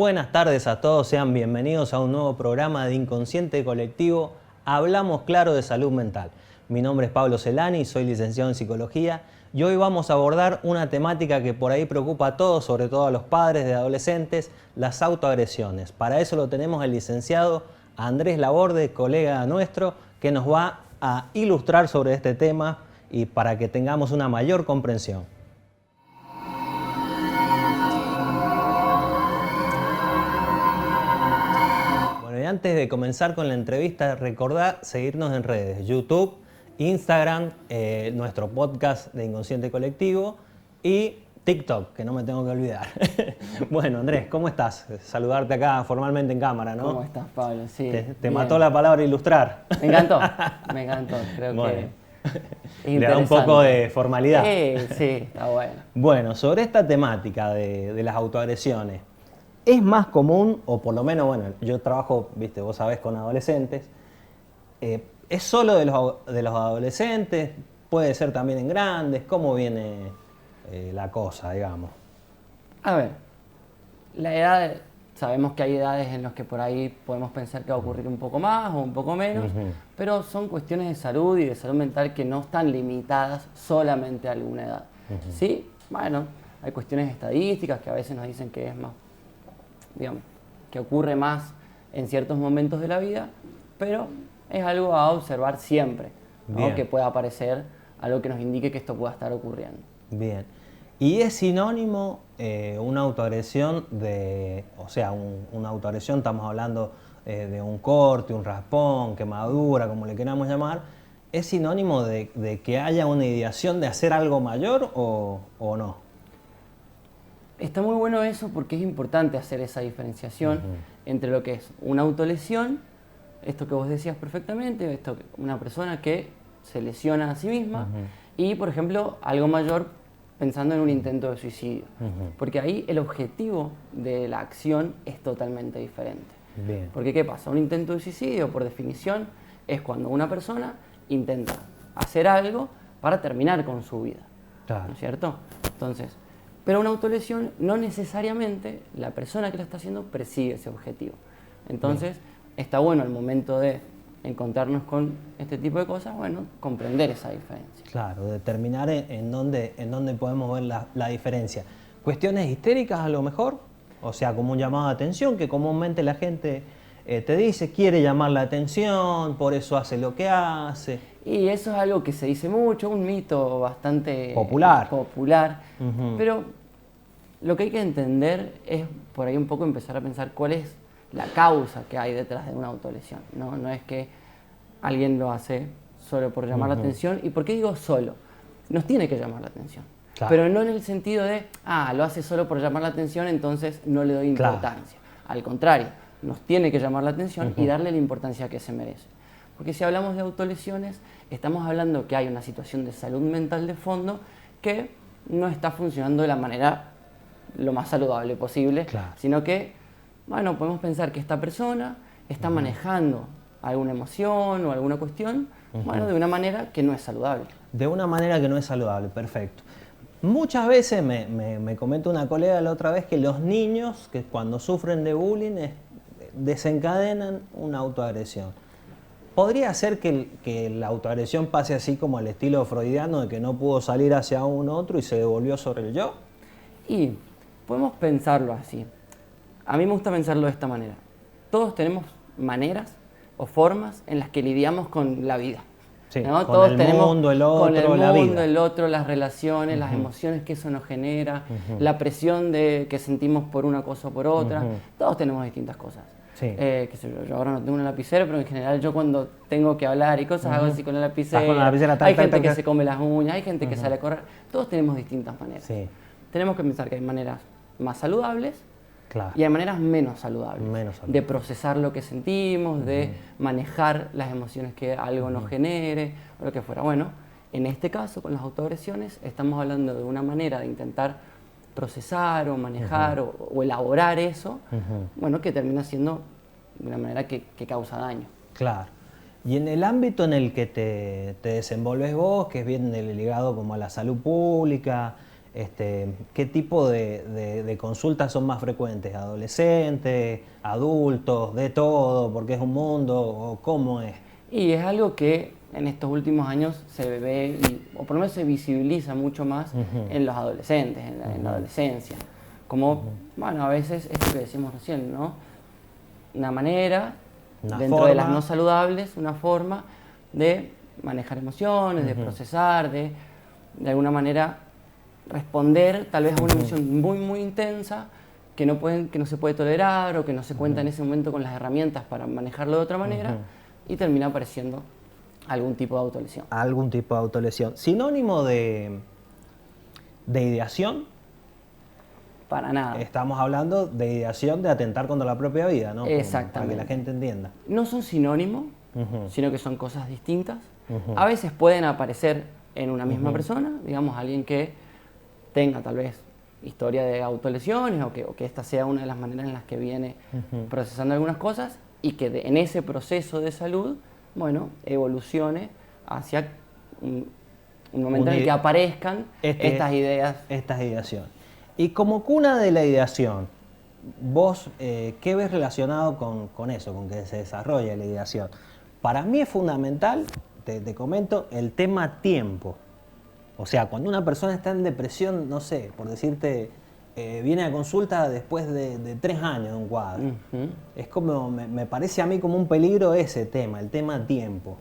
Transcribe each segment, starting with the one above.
Buenas tardes a todos, sean bienvenidos a un nuevo programa de Inconsciente Colectivo. Hablamos claro de salud mental. Mi nombre es Pablo Celani, soy licenciado en Psicología y hoy vamos a abordar una temática que por ahí preocupa a todos, sobre todo a los padres de adolescentes, las autoagresiones. Para eso lo tenemos el licenciado Andrés Laborde, colega nuestro, que nos va a ilustrar sobre este tema y para que tengamos una mayor comprensión. Y antes de comenzar con la entrevista, recordad seguirnos en redes, YouTube, Instagram, nuestro podcast de Inconsciente Colectivo y TikTok, que no me tengo que olvidar. Bueno, Andrés, ¿cómo estás? Saludarte acá formalmente en cámara, ¿no? ¿Cómo estás, Pablo? Sí. Te mató la palabra ilustrar. Me encantó, creo bueno, que le da un poco de formalidad. Sí, está bueno. Bueno, sobre esta temática de las autoagresiones, es más común, o por lo menos, bueno, yo trabajo, viste, vos sabés, con adolescentes. ¿Es solo de los adolescentes? ¿Puede ser también en grandes? ¿Cómo viene la cosa, digamos? A ver, la edad, sabemos que hay edades en las que por ahí podemos pensar que va a ocurrir un poco más o un poco menos, pero son cuestiones de salud y de salud mental que no están limitadas solamente a alguna edad. Sí, bueno, hay cuestiones estadísticas que a veces nos dicen que es más, digamos, que ocurre más en ciertos momentos de la vida, pero es algo a observar siempre, ¿no? Que pueda aparecer algo que nos indique que esto pueda estar ocurriendo. Bien. ¿Y es sinónimo una autoagresión una autoagresión, estamos hablando de un corte, un raspón, quemadura, como le queramos llamar, ¿es sinónimo de que haya una ideación de hacer algo mayor o no? Está muy bueno eso porque es importante hacer esa diferenciación entre lo que es una autolesión, esto que vos decías perfectamente, una persona que se lesiona a sí misma, y por ejemplo algo mayor pensando en un intento de suicidio, porque ahí el objetivo de la acción es totalmente diferente. Bien. Porque ¿qué pasa? Un intento de suicidio, por definición, es cuando una persona intenta hacer algo para terminar con su vida, Claro. ¿no es cierto? Entonces, pero una autolesión no necesariamente la persona que lo está haciendo persigue ese objetivo. Entonces, está bueno al momento de encontrarnos con este tipo de cosas, bueno, comprender esa diferencia. Claro, determinar en dónde podemos ver la diferencia. ¿Cuestiones histéricas a lo mejor? O sea, como un llamado de atención, que comúnmente la gente te dice, quiere llamar la atención, por eso hace lo que hace. Y eso es algo que se dice mucho, un mito bastante popular. Pero lo que hay que entender es por ahí un poco empezar a pensar cuál es la causa que hay detrás de una autolesión. No es que alguien lo hace solo por llamar la atención. ¿Y por qué digo solo? Nos tiene que llamar la atención. Claro. Pero no en el sentido de, lo hace solo por llamar la atención, entonces no le doy importancia. Claro. Al contrario, nos tiene que llamar la atención y darle la importancia que se merece. Porque si hablamos de autolesiones, estamos hablando que hay una situación de salud mental de fondo que no está funcionando de la manera lo más saludable posible, sino que, bueno, podemos pensar que esta persona está manejando alguna emoción o alguna cuestión, bueno, de una manera que no es saludable. De una manera que no es saludable, perfecto. Muchas veces me comentó una colega la otra vez que los niños que cuando sufren de bullying desencadenan una autoagresión. ¿Podría ser que la autoagresión pase así como al estilo freudiano, de que no pudo salir hacia un otro y se devolvió sobre el yo? Y podemos pensarlo así. A mí me gusta pensarlo de esta manera. Todos tenemos maneras o formas en las que lidiamos con la vida. Sí, ¿no? con Todos el tenemos mundo, el otro, con el la mundo, vida. el otro, las relaciones, las emociones que eso nos genera, la presión que sentimos por una cosa o por otra. Todos tenemos distintas cosas. Sí. Qué sé yo ahora no tengo una lapicera, pero en general yo cuando tengo que hablar y cosas hago así con la lapicera. Hay gente que se come las uñas, hay gente que sale a correr. Todos tenemos distintas maneras. Sí. Tenemos que pensar que hay maneras más saludables y hay maneras menos saludables de procesar lo que sentimos, de manejar las emociones que algo nos genere o lo que fuera. Bueno, en este caso con las autoagresiones estamos hablando de una manera de intentar procesar o manejar o elaborar eso, bueno, que termina siendo de una manera que causa daño. Claro. Y en el ámbito en el que te desenvolves vos, que es bien ligado como a la salud pública, ¿Qué tipo de consultas son más frecuentes? ¿Adolescentes, adultos, de todo, porque es un mundo, o cómo es? Y es algo que en estos últimos años se ve, o por lo menos se visibiliza mucho más en los adolescentes, en la adolescencia. Como, bueno, a veces esto que decimos recién, ¿no? Una manera, dentro de las no saludables, una forma de manejar emociones, de procesar, de alguna manera responder tal vez a una emoción muy, muy intensa que no se puede tolerar o que no se cuenta en ese momento con las herramientas para manejarlo de otra manera y termina apareciendo algún tipo de autolesión. Algún tipo de autolesión. ¿Sinónimo de ideación? Para nada. Estamos hablando de ideación de atentar contra la propia vida, ¿no? Exactamente. Para que la gente entienda. No son sinónimos, sino que son cosas distintas. A veces pueden aparecer en una misma persona, digamos, alguien que tenga tal vez historia de autolesiones o que esta sea una de las maneras en las que viene procesando algunas cosas y que en ese proceso de salud, bueno, evolucione hacia un momento en el que aparezcan estas ideas. Estas ideaciones. Y como cuna de la ideación, vos, ¿qué ves relacionado con eso, con que se desarrolle la ideación? Para mí es fundamental, te comento, el tema tiempo. O sea, cuando una persona está en depresión, no sé, por decirte, viene a consulta después de 3 años de un cuadro. Es como, me parece a mí como un peligro ese tema, el tema tiempo.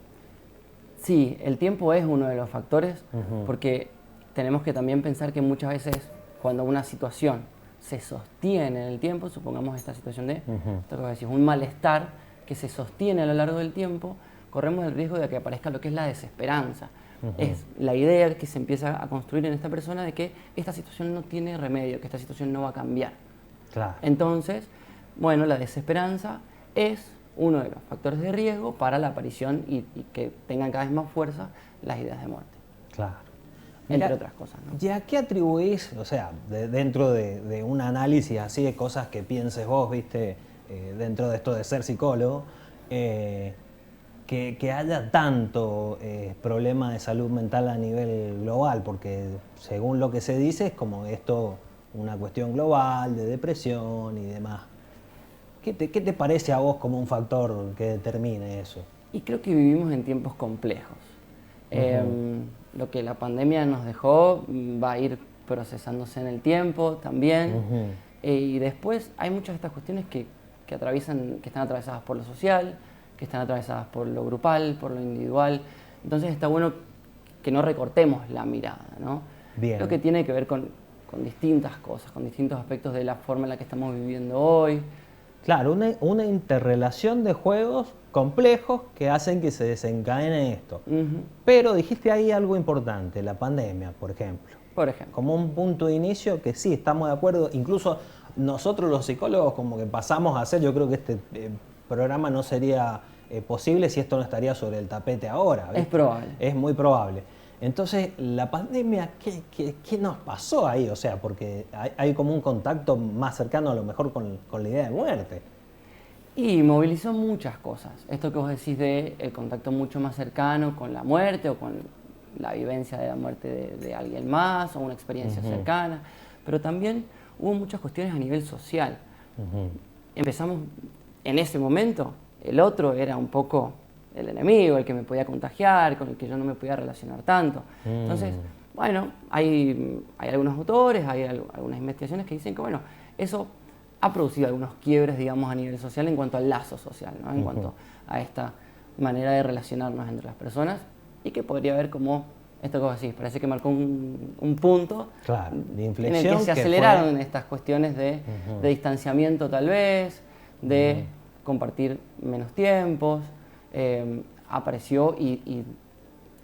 Sí, el tiempo es uno de los factores, porque tenemos que también pensar que muchas veces cuando una situación se sostiene en el tiempo, supongamos esta situación de esto que decís, un malestar que se sostiene a lo largo del tiempo, corremos el riesgo de que aparezca lo que es la desesperanza. Es la idea que se empieza a construir en esta persona de que esta situación no tiene remedio, que esta situación no va a cambiar. Claro. Entonces, bueno, la desesperanza es uno de los factores de riesgo para la aparición y que tengan cada vez más fuerza las ideas de muerte. Claro. Entre otras cosas, ¿no? ¿Y a qué atribuís, o sea, dentro de un análisis así de cosas que pienses vos, viste, dentro de esto de ser psicólogo, que haya tanto problema de salud mental a nivel global? Porque según lo que se dice es como esto una cuestión global de depresión y demás. ¿Qué te parece a vos como un factor que determine eso? Y creo que vivimos en tiempos complejos. Lo que la pandemia nos dejó va a ir procesándose en el tiempo también. Y después hay muchas de estas cuestiones que están atravesadas por lo social, que están atravesadas por lo grupal, por lo individual. Entonces está bueno que no recortemos la mirada, ¿no? Bien. Creo que tiene que ver con distintas cosas, con distintos aspectos de la forma en la que estamos viviendo hoy. Claro, una interrelación de juegos complejos que hacen que se desencadene esto. Pero dijiste ahí algo importante, la pandemia, por ejemplo. Por ejemplo. Como un punto de inicio que sí, estamos de acuerdo. Incluso nosotros los psicólogos como que pasamos a hacer, yo creo que este programa no sería posible si esto no estaría sobre el tapete ahora, ¿viste? Es probable. Es muy probable. Entonces, la pandemia, ¿qué nos pasó ahí? O sea, porque hay como un contacto más cercano a lo mejor con la idea de muerte. Y movilizó muchas cosas. Esto que vos decís de el contacto mucho más cercano con la muerte o con la vivencia de la muerte de alguien más o una experiencia cercana. Pero también hubo muchas cuestiones a nivel social. Empezamos en ese momento, el otro era un poco el enemigo, el que me podía contagiar, con el que yo no me podía relacionar tanto. Entonces, bueno, hay algunos autores, hay algunas investigaciones que dicen que, bueno, eso ha producido algunos quiebres, digamos, a nivel social en cuanto al lazo social, ¿no? En cuanto a esta manera de relacionarnos entre las personas y que podría haber como, esto que vos decís, parece que marcó un punto, claro, de inflexión, en el que se aceleraron estas cuestiones de distanciamiento tal vez, de compartir menos tiempos. Apareció y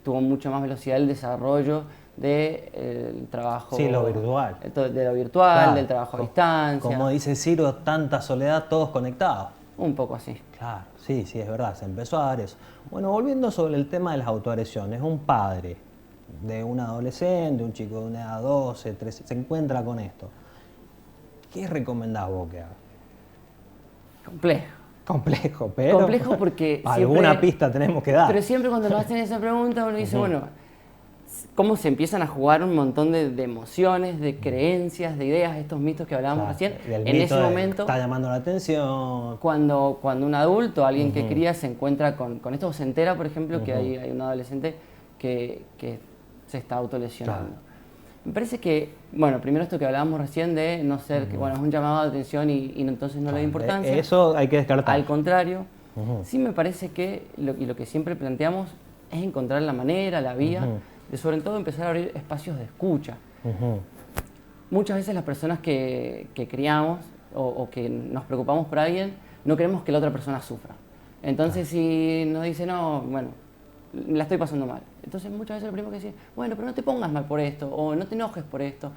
tuvo mucha más velocidad el desarrollo del trabajo. Sí, lo virtual. De lo virtual, Claro, del trabajo a distancia. Como dice Ciro, tanta soledad, todos conectados. Un poco así. Claro, sí, es verdad, se empezó a dar eso. Bueno, volviendo sobre el tema de las autoagresiones, un padre de un adolescente, un chico de una edad 12, 13, se encuentra con esto. ¿Qué recomendás vos que haga? Complejo, pero Complejo porque alguna pista tenemos que dar. Pero siempre cuando nos hacen esa pregunta uno dice, bueno, cómo se empiezan a jugar un montón de emociones, de creencias, de ideas, estos mitos que hablábamos recién. En ese momento está llamando la atención. Cuando un adulto, alguien que cría, se encuentra con esto, o se entera, por ejemplo, que hay un adolescente que se está autolesionando. Claro. Me parece que, bueno, primero esto que hablábamos recién de no ser, que bueno, es un llamado de atención y entonces no le da importancia. Eso hay que descartar. Al contrario, sí me parece que, lo que siempre planteamos es encontrar la manera, la vía, de sobre todo empezar a abrir espacios de escucha. Muchas veces las personas que criamos o que nos preocupamos por alguien, no queremos que la otra persona sufra. Entonces si nos dice, no, bueno, la estoy pasando mal. Entonces muchas veces lo primero que decimos, bueno, pero no te pongas mal por esto, o no te enojes por esto.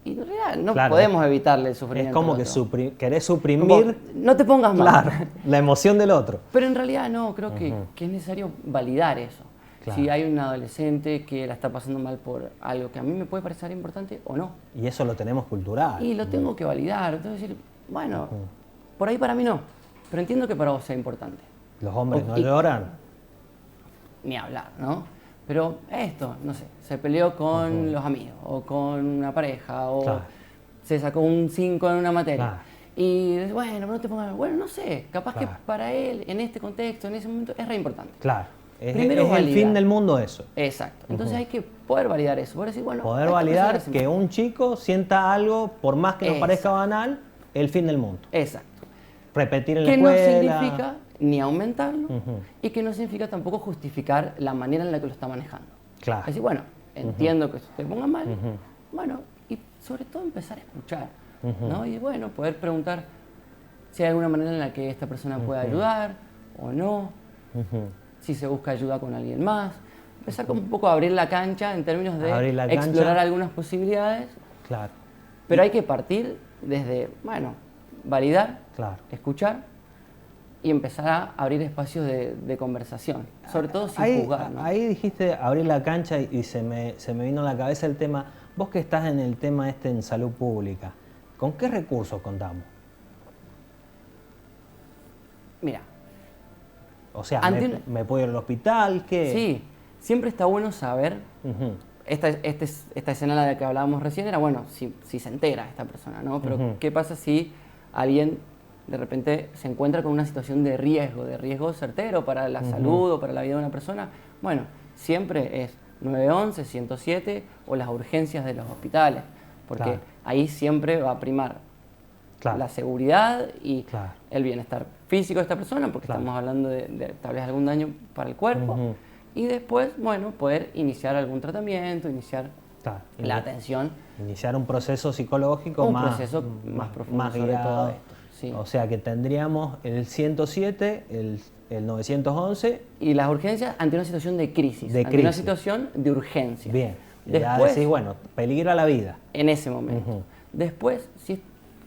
Y en realidad no podemos evitarle el sufrimiento. Es como que querés suprimir... No te pongas mal. Claro, la emoción del otro. Pero en realidad no, creo que es necesario validar eso. Claro. Si hay un adolescente que la está pasando mal por algo que a mí me puede parecer importante o no. Y eso lo tenemos cultural. Y lo tengo que validar. Entonces decir, bueno, por ahí para mí no, pero entiendo que para vos sea importante. Los hombres no lloran. Ni hablar, ¿no? Pero esto, no sé, se peleó con los amigos, o con una pareja, o se sacó un 5 en una materia. Claro. Y bueno, no te pongas... Bueno, no sé, capaz que para él, en este contexto, en ese momento, es re importante. Claro. Primero es el fin del mundo eso. Exacto. Entonces hay que poder validar eso. Poder decir, bueno, poder validar que un chico sienta algo, por más que nos parezca banal, el fin del mundo. Exacto. Repetir en la escuela. Que no significa ni aumentarlo y que no significa tampoco justificar la manera en la que lo está manejando. Claro. Es decir, bueno, entiendo que eso te ponga mal, bueno, y sobre todo empezar a escuchar, ¿no? Y bueno, poder preguntar si hay alguna manera en la que esta persona pueda ayudar o no, si se busca ayuda con alguien más. Empezar como un poco a abrir la cancha en términos de explorar algunas posibilidades. Claro. Pero hay que partir desde, bueno, validar, escuchar y empezar a abrir espacios de conversación, sobre todo sin juzgar, ¿no? Ahí dijiste abrir la cancha y se me vino a la cabeza el tema, vos que estás en el tema en salud pública, ¿con qué recursos contamos? Mira. O sea, ¿me puedo ir al hospital? ¿Qué? Sí, siempre está bueno saber, esta escena de la que hablábamos recién era, bueno, si se entera esta persona, ¿no? Pero ¿qué pasa si alguien de repente se encuentra con una situación de riesgo certero para la salud o para la vida de una persona? Bueno, siempre es 911, 107 o las urgencias de los hospitales, porque ahí siempre va a primar la seguridad y el bienestar físico de esta persona, porque estamos hablando de tal vez algún daño para el cuerpo, y después, bueno, poder iniciar algún tratamiento, iniciar la atención. Iniciar un proceso psicológico más profundo más sobre todo esto. Sí. O sea que tendríamos el 107, el 911. Y las urgencias ante una situación de crisis, ante una situación de urgencia. Bien. Después, ya decís, bueno, peligra la vida. En ese momento. Después,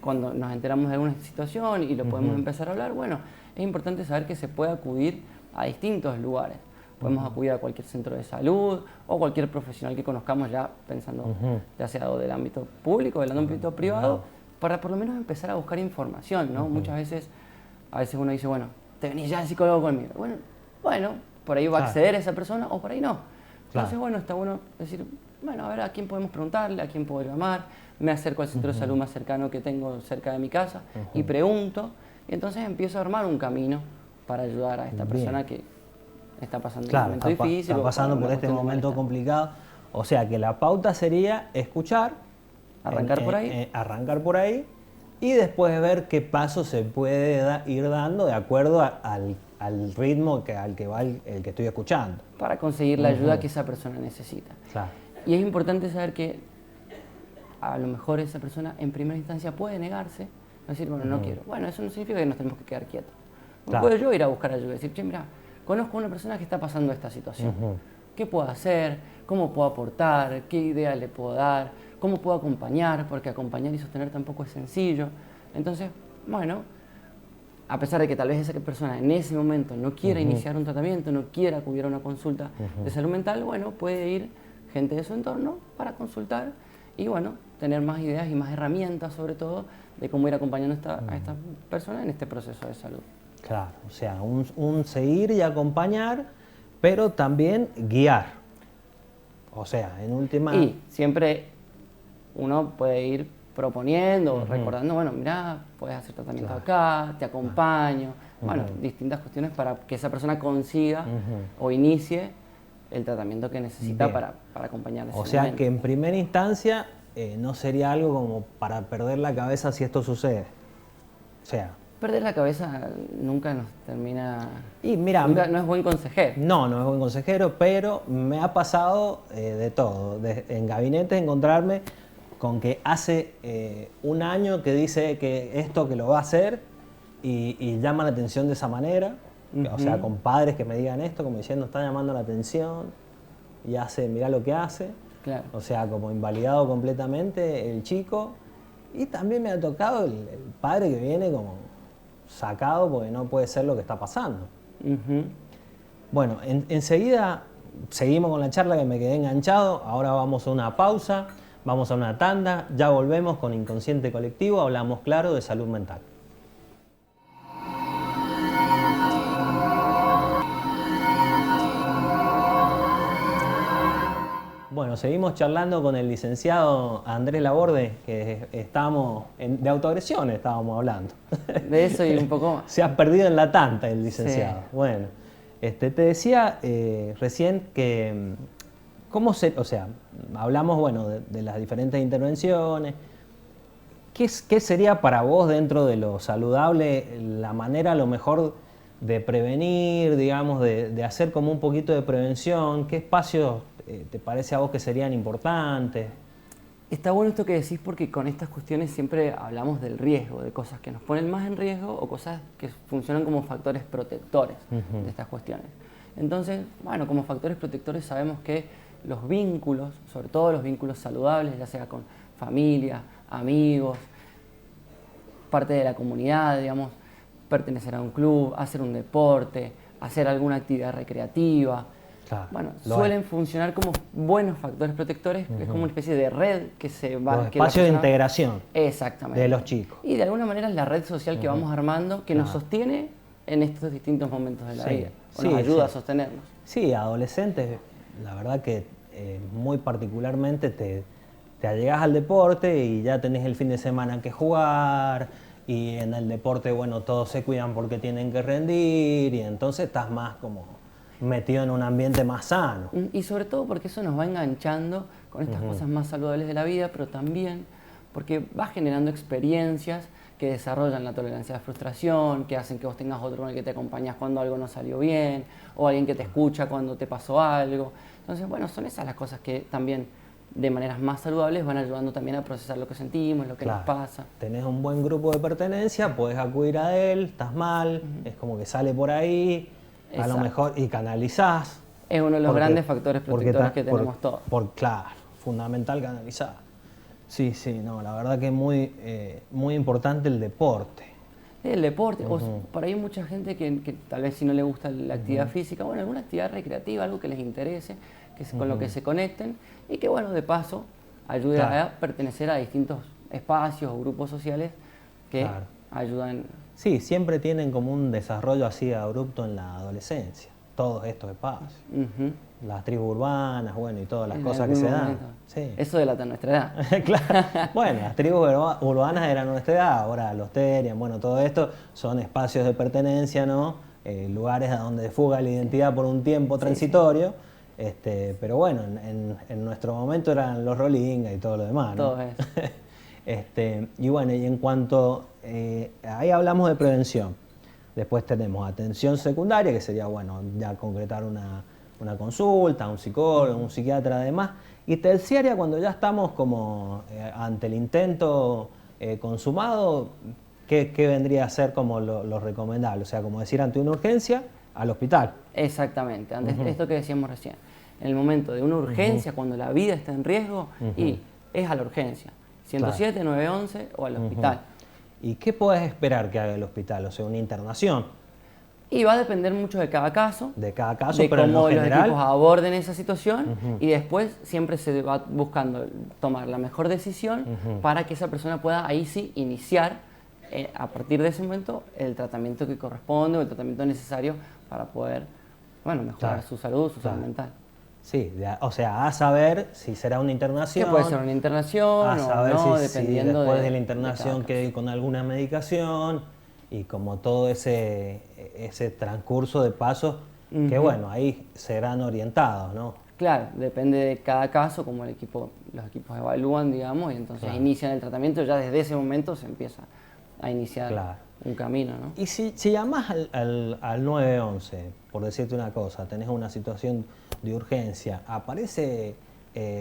cuando nos enteramos de alguna situación y lo podemos empezar a hablar, bueno, es importante saber que se puede acudir a distintos lugares. Podemos acudir a cualquier centro de salud o cualquier profesional que conozcamos ya pensando, ya sea del ámbito público o del ámbito privado, para por lo menos empezar a buscar información, ¿no? Muchas veces, a veces uno dice, bueno, te venís ya el psicólogo conmigo. Bueno, por ahí va a acceder esa persona o por ahí no. Entonces, bueno, está bueno decir, bueno, a ver a quién podemos preguntarle, a quién puedo llamar, me acerco al centro de salud más cercano que tengo cerca de mi casa y pregunto, y entonces empiezo a armar un camino para ayudar a esta persona que está pasando un momento difícil. Está pasando por este momento complicado. O sea que la pauta sería escuchar, arrancar por ahí y después ver qué paso se puede ir dando de acuerdo al ritmo al que va el que estoy escuchando. Para conseguir la ayuda que esa persona necesita. Claro. Y es importante saber que a lo mejor esa persona en primera instancia puede negarse, decir, bueno, no quiero. Bueno, eso no significa que nos tenemos que quedar quietos. No puedo yo ir a buscar ayuda y decir, che, mira, conozco a una persona que está pasando esta situación. ¿Qué puedo hacer? ¿Cómo puedo aportar? ¿Qué idea le puedo dar? ¿Cómo puedo acompañar? Porque acompañar y sostener tampoco es sencillo. Entonces, bueno, a pesar de que tal vez esa persona en ese momento no quiera iniciar un tratamiento, no quiera acudir a una consulta de salud mental, bueno, puede ir gente de su entorno para consultar y, bueno, tener más ideas y más herramientas, sobre todo, de cómo ir acompañando a esta persona en este proceso de salud. Claro, o sea, un seguir y acompañar, pero también guiar. O sea, en última... Y siempre uno puede ir proponiendo, recordando, bueno, mirá, puedes hacer tratamiento acá, te acompaño, bueno, distintas cuestiones para que esa persona consiga o inicie el tratamiento que necesita para acompañar ese O sea momento. que en primera instancia no sería algo como para perder la cabeza si esto sucede. O sea... Perder la cabeza nunca nos termina... Y mira, no es buen consejero. No es buen consejero, pero me ha pasado de todo. En gabinetes encontrarme con que hace un año que dice que esto que lo va a hacer y llama la atención de esa manera. O sea, con padres que me digan esto, como diciendo, está llamando la atención y hace, mirá lo que hace. Claro. O sea, como invalidado completamente el chico. Y también me ha tocado el padre que viene como sacado porque no puede ser lo que está pasando. Bueno, enseguida seguimos con la charla que me quedé enganchado. Ahora vamos a una pausa, vamos a una tanda, ya volvemos con Inconsciente Colectivo, hablamos claro de salud mental. Bueno, seguimos charlando con el licenciado Andrés Laborde, que estábamos de autoagresiones estábamos hablando. De eso y un poco más. Se ha perdido en la tanta el licenciado. Sí. Bueno, te decía recién que, o sea, hablamos bueno, de las diferentes intervenciones. ¿Qué sería para vos dentro de lo saludable la manera a lo mejor de prevenir, digamos, de hacer como un poquito de prevención? ¿Qué espacios te parece a vos que serían importantes? Está bueno esto que decís porque con estas cuestiones siempre hablamos del riesgo, de cosas que nos ponen más en riesgo o cosas que funcionan como factores protectores de estas cuestiones. Entonces, bueno, como factores protectores sabemos que los vínculos, sobre todo los vínculos saludables, ya sea con familia, amigos, parte de la comunidad, digamos, pertenecer a un club, hacer un deporte, hacer alguna actividad recreativa. Claro, bueno, suelen funcionar como buenos factores protectores, es como una especie de red que se va... Los espacios de integración. Exactamente. De los chicos. Y de alguna manera es la red social que vamos armando que nos sostiene en estos distintos momentos de la vida, o nos ayuda a sostenernos. Sí, adolescentes, la verdad que muy particularmente te allegas al deporte y ya tenés el fin de semana que jugar, y en el deporte, bueno, todos se cuidan porque tienen que rendir, y entonces estás más como metido en un ambiente más sano. Y sobre todo porque eso nos va enganchando con estas cosas más saludables de la vida, pero también porque va generando experiencias que desarrollan la tolerancia a la frustración, que hacen que vos tengas otro con el que te acompañas cuando algo no salió bien, o alguien que te escucha cuando te pasó algo. Entonces, bueno, son esas las cosas que también de maneras más saludables van ayudando también a procesar lo que sentimos, lo que nos pasa. Tenés un buen grupo de pertenencia, podés acudir a él, estás mal, es como que sale por ahí, a lo mejor, y canalizás. Es uno de los grandes factores protectores que tenemos todos. Claro, fundamental canalizar. Sí, no, la verdad que es muy importante el deporte. El deporte, o por ahí hay mucha gente que tal vez si no le gusta la actividad física, bueno, alguna actividad recreativa, algo que les interese, con lo que se conecten y que, bueno, de paso ayude a pertenecer a distintos espacios o grupos sociales que ayudan. Sí, siempre tienen como un desarrollo así abrupto en la adolescencia, todos estos espacios. Las tribus urbanas, bueno, y todas las cosas que se dan. Sí. Eso delata nuestra edad. Claro. Bueno, las tribus urbanas eran nuestra edad, ahora los terian, bueno, todo esto son espacios de pertenencia, ¿no? Lugares a donde fuga la identidad por un tiempo transitorio. Pero bueno, en nuestro momento eran los Rolinga y todo lo demás, ¿no? Todo eso. Y bueno, y en cuanto, ahí hablamos de prevención. Después tenemos atención secundaria, que sería, bueno, ya concretar una consulta, un psicólogo, un psiquiatra además. Y terciaria, cuando ya estamos como ante el intento consumado, ¿qué vendría a ser como lo recomendable? O sea, como decir, ante una urgencia, al hospital. Exactamente, antes esto que decíamos recién. En el momento de una urgencia, cuando la vida está en riesgo, y es a la urgencia. 107, 911 o al hospital. ¿Y qué podés esperar que haga el hospital? O sea, una internación. Y va a depender mucho de cada caso. De cada caso, de pero cómo en los general equipos aborden esa situación y después siempre se va buscando tomar la mejor decisión para que esa persona pueda ahí sí iniciar a partir de ese momento el tratamiento que corresponde o el tratamiento necesario para poder mejorar su salud, su salud mental. Sí, o sea, a saber si será una Que internación. puede ser una internación A saber o no, si dependiendo después de la cada internación caso. quede con alguna medicación y como todo ese transcurso de pasos que bueno, ahí serán orientados, ¿no? Claro, depende de cada caso, como los equipos evalúan, digamos, y entonces Claro. inician el tratamiento, ya desde ese momento se empieza a iniciar Claro. un camino, ¿no? Y si llamás al 911, por decirte una cosa, tenés una situación de urgencia, aparece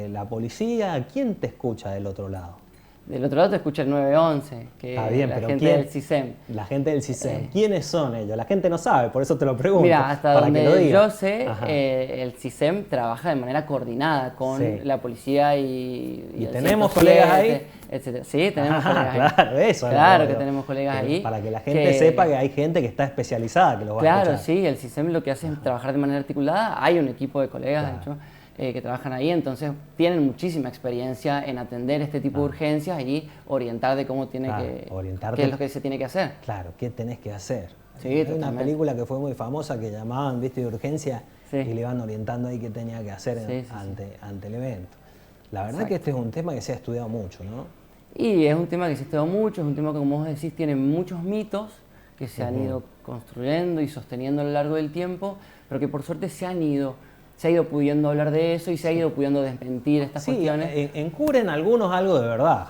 la policía, ¿quién te escucha del otro lado? Del otro lado te escucha el 911, que Está bien, la pero gente ¿quién? del CISEM. La gente del CISEN. ¿Quiénes son ellos? La gente no sabe, por eso te lo pregunto. Mira, hasta para que lo donde diga. yo sé, Ajá. el CISEM trabaja de manera coordinada con Sí. la policía y el tenemos 107, colegas ahí? etcétera. Sí, tenemos Ajá, colegas ahí. claro, eso. es lo Claro que que digo. tenemos colegas ahí. Para que la gente sepa que hay gente que está especializada que los va a Claro, escuchar. sí, el CISEM lo que hace es trabajar de manera articulada. Hay un equipo de colegas, Claro. de hecho, que trabajan ahí, entonces tienen muchísima experiencia en atender este tipo de urgencias y orientar de cómo tiene Claro, que, orientarte. qué es lo que se tiene que hacer. Claro, ¿qué tenés que hacer? Sí, Hay una totalmente. película que fue muy famosa que llamaban, viste, de urgencia Sí. y le iban orientando ahí qué tenía que hacer Sí, sí, ante el evento. La verdad Exacto. que este es un tema que se ha estudiado mucho, ¿no? Y es un tema que se ha estudiado mucho, es un tema que, como vos decís, tiene muchos mitos que se han ido construyendo y sosteniendo a lo largo del tiempo, pero que por suerte se ha ido pudiendo hablar de eso y se ha ido pudiendo desmentir estas Sí, cuestiones. encubren algunos algo de verdad.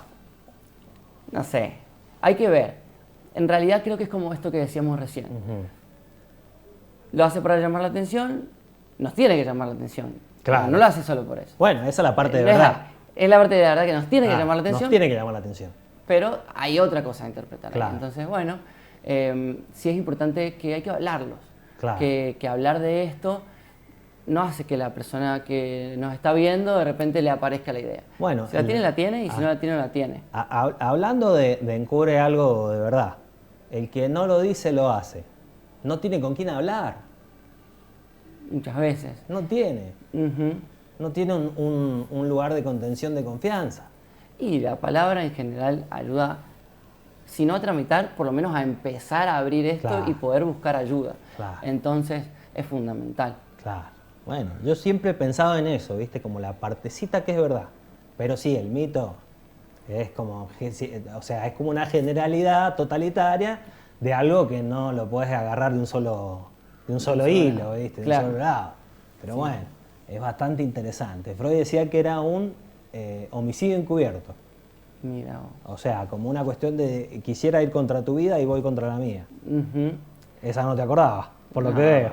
No sé, hay que ver. En realidad creo que es como esto que decíamos recién. Lo hace para llamar la atención, nos tiene que llamar la atención. Claro. Pero no lo hace solo por eso. Bueno, esa es la parte de No es verdad. Es la parte de verdad que nos tiene que llamar la atención, Nos tiene que llamar la atención. pero hay otra cosa a interpretar ahí. Claro. Entonces, bueno, sí es importante que hay que hablarlos. Claro. Que hablar de esto no hace que la persona que nos está viendo de repente le aparezca la idea. Bueno, si la tiene, la tiene, y si no la tiene, no la tiene. Hablando de encubre algo de verdad, el que no lo dice lo hace. No tiene con quién hablar. Muchas veces. No tiene. Ujú. No tiene un lugar de contención de confianza. Y la palabra en general ayuda, si no a tramitar, por lo menos a empezar a abrir esto Claro. y poder buscar ayuda. Claro. Entonces es fundamental. Claro. Bueno, yo siempre he pensado en eso, ¿viste? Como la partecita que es verdad. Pero sí, el mito es como, o sea, es como una generalidad totalitaria de algo que no lo puedes agarrar de un solo hilo, ¿viste? De Claro. un solo lado. Pero bueno, es bastante interesante. Freud decía que era un homicidio encubierto. Mira. O sea, como una cuestión de quisiera ir contra tu vida y voy contra la mía. Ujú. Esa no te acordabas, por lo No, que veo.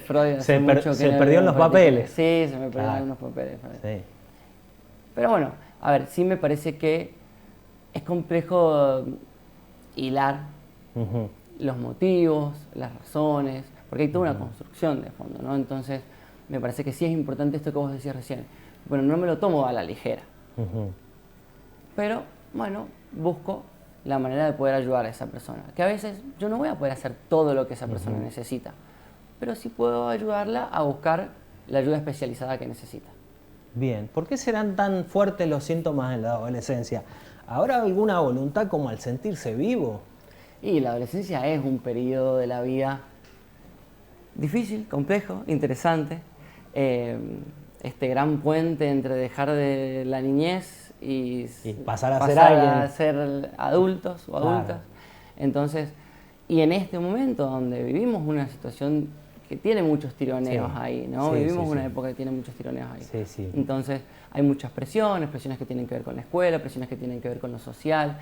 Freud hace Se mucho que se no perdió en lo los practica. papeles. Sí, se me perdieron Claro. algunos papeles. Freud. Sí. Pero bueno, a ver, sí me parece que es complejo hilar Ujú. los motivos, las razones, porque hay toda una construcción de fondo, ¿no? Entonces, me parece que sí es importante esto que vos decías recién. Bueno, no me lo tomo a la ligera, Ujú. pero bueno, busco la manera de poder ayudar a esa persona. Que a veces yo no voy a poder hacer todo lo que esa persona necesita, pero sí puedo ayudarla a buscar la ayuda especializada que necesita. Bien, ¿por qué serán tan fuertes los síntomas en la adolescencia? ¿Habrá alguna voluntad como al sentirse vivo? Y la adolescencia es un periodo de la vida difícil, complejo, interesante. Este gran puente entre dejar de la niñez y pasar a ser alguien. a ser adultos o adultas. Claro. Entonces, y en este momento donde vivimos una situación que tiene muchos tironeos Sí. ahí, ¿no? Sí, Vivimos sí, una sí. época que tiene muchos tironeos ahí. Sí, sí. Entonces, hay muchas presiones que tienen que ver con la escuela, presiones que tienen que ver con lo social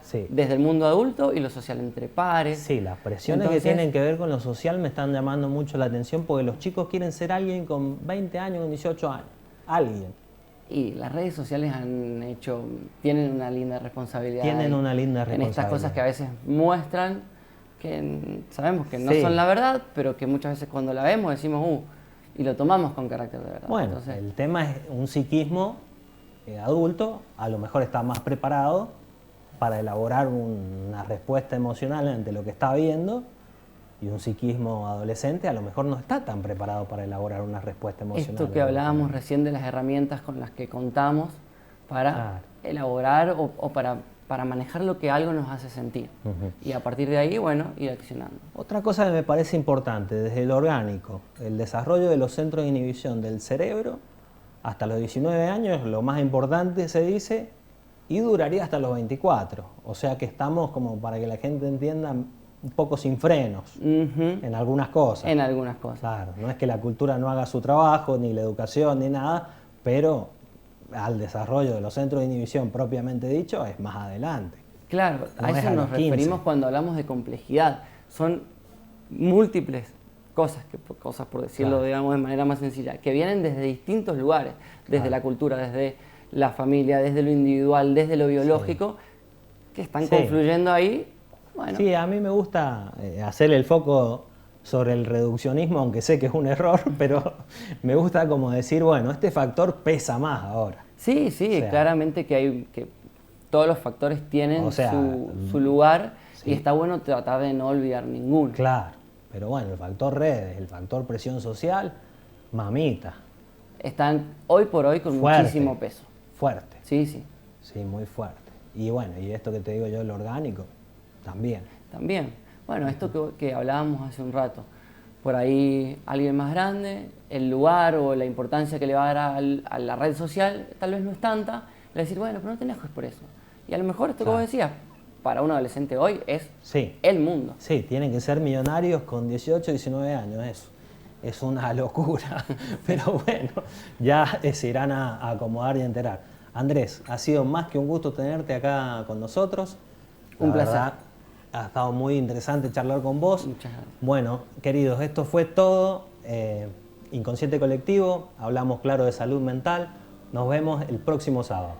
Sí. desde el mundo adulto y lo social entre pares. Sí, las presiones Entonces, que tienen que ver con lo social me están llamando mucho la atención porque los chicos quieren ser alguien con 20 años, con 18 años. Alguien. Y las redes sociales tienen una linda responsabilidad. Tienen ahí, una linda en estas cosas responsabilidad. que a veces muestran que sabemos que no Sí. son la verdad, pero que muchas veces cuando la vemos decimos, y lo tomamos con carácter de verdad. Bueno, Entonces, el tema es un psiquismo adulto, a lo mejor está más preparado para elaborar una respuesta emocional ante lo que está viendo, y un psiquismo adolescente a lo mejor no está tan preparado para elaborar una respuesta emocional. esto que hablábamos recién de las herramientas con las que contamos para Claro. elaborar o para para manejar lo que algo nos hace sentir. Y a partir de ahí, bueno, ir accionando. Otra cosa que me parece importante, desde el orgánico, el desarrollo de los centros de inhibición del cerebro, hasta los 19 años, lo más importante se dice, y duraría hasta los 24. O sea que estamos, como para que la gente entienda, un poco sin frenos en algunas cosas. En algunas cosas. Claro, no es que la cultura no haga su trabajo, ni la educación, ni nada, pero al desarrollo de los centros de inhibición propiamente dicho es más adelante. Claro, No a es eso a nos los 15. referimos cuando hablamos de complejidad. Son múltiples cosas, por decirlo, Claro. digamos, de manera más sencilla, que vienen desde distintos lugares, desde Claro. la cultura, desde la familia, desde lo individual, desde lo biológico, que están Sí. confluyendo ahí. Bueno, Sí, a mí me gusta hacer el foco sobre el reduccionismo, aunque sé que es un error, pero me gusta como decir, bueno, este factor pesa más ahora. sí, O sea, claramente que todos los factores tienen O sea, su lugar sí. y está bueno tratar de no olvidar ninguno. Claro, pero bueno, el factor redes, el factor presión social, mamita, Están hoy por hoy con fuerte, muchísimo peso. fuerte, Sí, sí, sí, muy fuerte. Y bueno, y esto que te digo yo, el orgánico, también. también. Bueno, esto que hablábamos hace un rato, por ahí alguien más grande, el lugar o la importancia que le va a dar a la red social tal vez no es tanta, le decir, bueno, pero no te enojes por eso. Y a lo mejor esto que vos Claro. decías, para un adolescente hoy es Sí, el mundo. sí, tienen que ser millonarios con 18, 19 años, eso. Es una locura, pero bueno, ya se irán a acomodar y a enterar. Andrés, ha sido más que un gusto tenerte acá con nosotros. Un placer. Verdad, ha estado muy interesante charlar con vos. Muchas gracias. Bueno, queridos, esto fue todo. Inconsciente Colectivo, hablamos claro de salud mental. Nos vemos el próximo sábado.